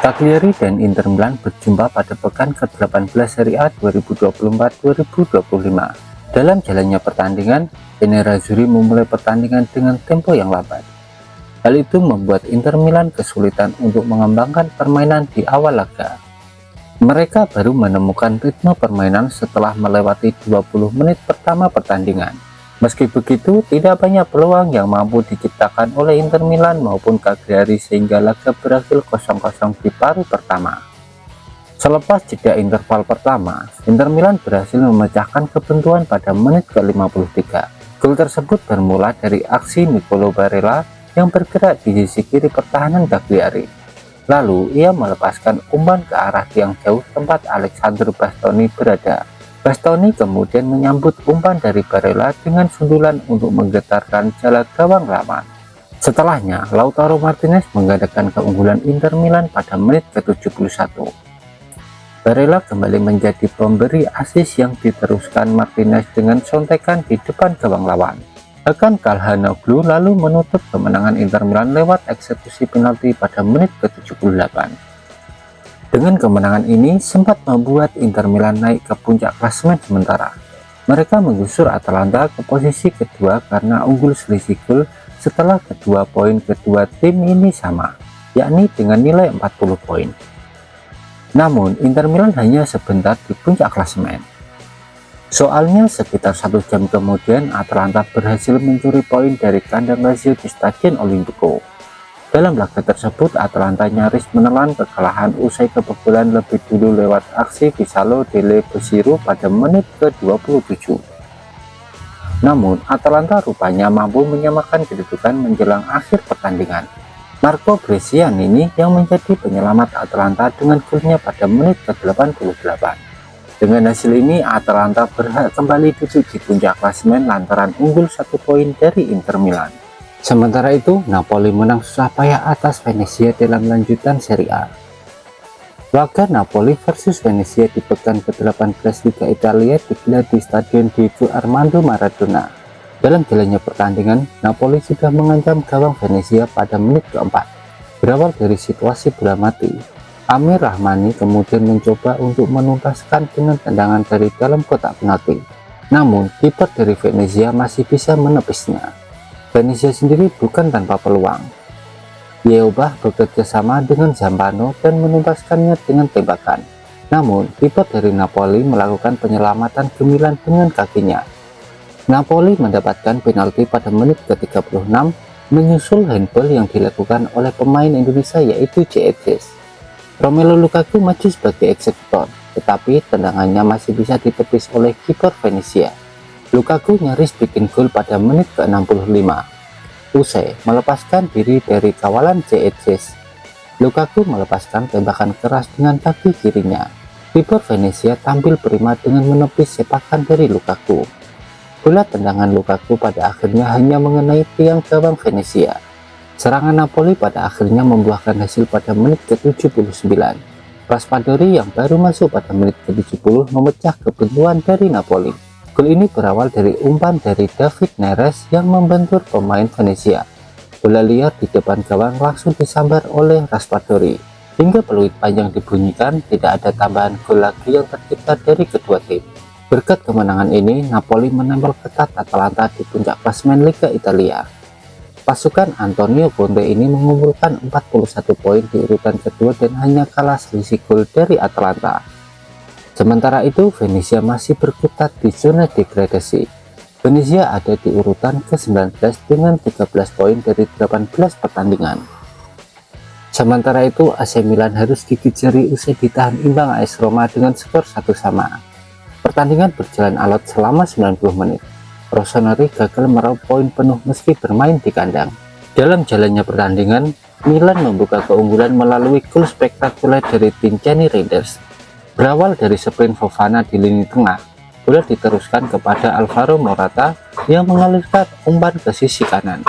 Cagliari dan Inter Milan berjumpa pada pekan ke-18 Serie A 2024-2025. Dalam jalannya pertandingan, Nerazzurri memulai pertandingan dengan tempo yang lambat. Hal itu membuat Inter Milan kesulitan untuk mengembangkan permainan di awal laga. Mereka baru menemukan ritme permainan setelah melewati 20 menit pertama pertandingan. Meski begitu, tidak banyak peluang yang mampu diciptakan oleh Inter Milan maupun Cagliari sehingga laga berakhir 0-0 di paruh pertama. Selepas jeda interval pertama, Inter Milan berhasil memecahkan kebuntuan pada menit ke-53. Gol tersebut bermula dari aksi Nicolo Barella yang bergerak di sisi kiri pertahanan Cagliari. Lalu ia melepaskan umpan ke arah tiang jauh tempat Alessandro Bastoni berada. Bastoni kemudian menyambut umpan dari Barella dengan sundulan untuk menggetarkan jala gawang lawan. Setelahnya, Lautaro Martinez menggandakan keunggulan Inter Milan pada menit ke-71. Barella kembali menjadi pemberi assist yang diteruskan Martinez dengan sontekan di depan gawang lawan. Bahkan Calhanoglu lalu menutup kemenangan Inter Milan lewat eksekusi penalti pada menit ke-78. Dengan kemenangan ini sempat membuat Inter Milan naik ke puncak klasemen sementara. Mereka menggusur Atalanta ke posisi kedua karena unggul selisih gol setelah kedua poin kedua tim ini sama, yakni dengan nilai 40 poin. Namun Inter Milan hanya sebentar di puncak klasemen. Soalnya sekitar 1 jam kemudian Atalanta berhasil mencuri poin dari kandang Lazio di Stadion Olimpico. Dalam laga tersebut, Atalanta nyaris menelan kekalahan usai kebobolan lebih dulu lewat aksi Visalo Delle Bosiro pada menit ke-27. Namun, Atalanta rupanya mampu menyamakan kedudukan menjelang akhir pertandingan. Marco Bresciani yang menjadi penyelamat Atalanta dengan golnya pada menit ke-88. Dengan hasil ini, Atalanta berhak kembali duduk di puncak klasemen lantaran unggul 1 poin dari Inter Milan. Sementara itu, Napoli menang susah payah atas Venezia dalam lanjutan Serie A. Laga Napoli versus Venezia di pekan ke-18 Liga Italia digelar di Stadion Diego Armando Maradona. Dalam jalannya pertandingan, Napoli sudah mengancam gawang Venezia pada menit keempat. Berawal dari situasi bola mati, Amir Rahmani kemudian mencoba untuk menuntaskan dengan tendangan dari dalam kotak penalti. Namun, kiper dari Venezia masih bisa menepisnya. Venezia sendiri bukan tanpa peluang. Yeobah bekerja sama dengan Zampano dan menuntaskannya dengan tembakan. Namun, kiper dari Napoli melakukan penyelamatan gemilang dengan kakinya. Napoli mendapatkan penalti pada menit ke-36 menyusul handball yang dilakukan oleh pemain Indonesia yaitu J.H. Romelu Lukaku maju sebagai eksekutor, tetapi tendangannya masih bisa ditepis oleh kiper Venezia. Lukaku nyaris bikin gol pada menit ke-65. Usai melepaskan diri dari kawalan J.H. Lukaku melepaskan tembakan keras dengan kaki kirinya. Kiper Venezia tampil prima dengan menepis sepakan dari Lukaku. Bola tendangan Lukaku pada akhirnya hanya mengenai tiang gawang Venezia. Serangan Napoli pada akhirnya membuahkan hasil pada menit ke-79. Raspadori yang baru masuk pada menit ke-70 memecah kebuntuan dari Napoli. Gol ini berawal dari umpan dari David Neres yang membentur pemain Venezia. Bola liar di depan gawang langsung disambar oleh Raspadori. Hingga peluit panjang dibunyikan, tidak ada tambahan gol lagi yang tercipta dari kedua tim. Berkat kemenangan ini, Napoli menempel ketat Atalanta di puncak klasemen Liga Italia. Pasukan Antonio Conte ini mengumpulkan 41 poin di urutan kedua dan hanya kalah selisih gol dari Atalanta. Sementara itu, Venezia masih berkutat di zona degradasi. Venezia ada di urutan ke-19 dengan 13 poin dari 18 pertandingan. Sementara itu, AC Milan harus gigit jari usai ditahan imbang AS Roma dengan skor 1-1. Pertandingan berjalan alot selama 90 menit. Rossoneri gagal meraup poin penuh meski bermain di kandang. Dalam jalannya pertandingan, Milan membuka keunggulan melalui gol spektakuler dari tim Gianni Reinders. Berawal dari sprint Fofana di lini tengah, bola diteruskan kepada Alvaro Morata yang mengalirkan umpan ke sisi kanan.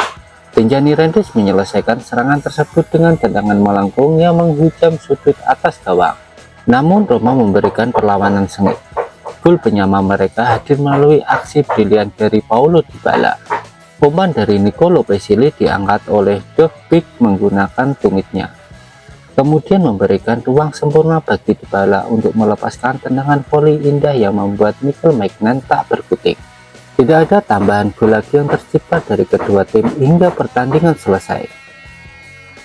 Gianni Reinders menyelesaikan serangan tersebut dengan tendangan melengkung yang menghujam sudut atas gawang. Namun Roma memberikan perlawanan sengit. Gol penyama mereka hadir melalui aksi brilian dari Paulo Dybala. Umpan dari Nicolo Pesile diangkat oleh Dovbyk menggunakan tumitnya. kemudian memberikan ruang sempurna bagi Dybala untuk melepaskan tendangan voli indah yang membuat Michael Maignan tak berkutik. Tidak ada tambahan gol lagi yang tercipta dari kedua tim hingga pertandingan selesai.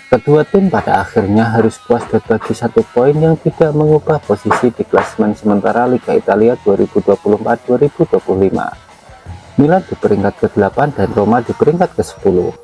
Kedua tim pada akhirnya harus puas berbagi 1 poin yang tidak mengubah posisi di klasemen sementara Liga Italia 2024-2025. Milan di peringkat ke-8 dan Roma di peringkat ke-10.